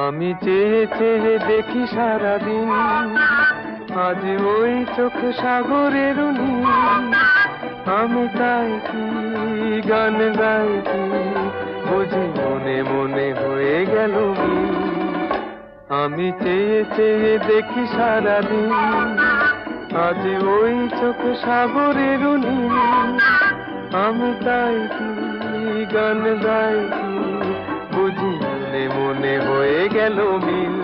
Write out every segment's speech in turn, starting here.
আমি চেয়ে চেয়ে দেখি সারাদিন, আজ ওই চোখ সাগরের নীল। আমি তাই কি গান গাই কি, বুঝি মনে মনে হয়ে গেল মিল। আমি চেয়ে চেয়ে দেখি সারাদিন, আজ ওই চোখ সাগরের নীল। আমি তাই কি গান গাই কি, বুঝি মনে মনে হয়ে গেল মিল।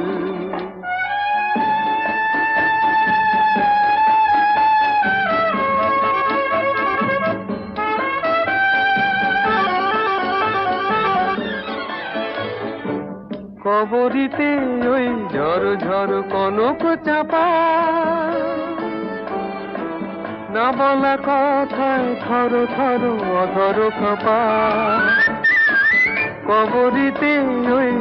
কবরীতে ওই ঝড় ঝড় কনক চাপা, না বলা কথায় থর থর অধর কাঁপা। কবরীতে ওই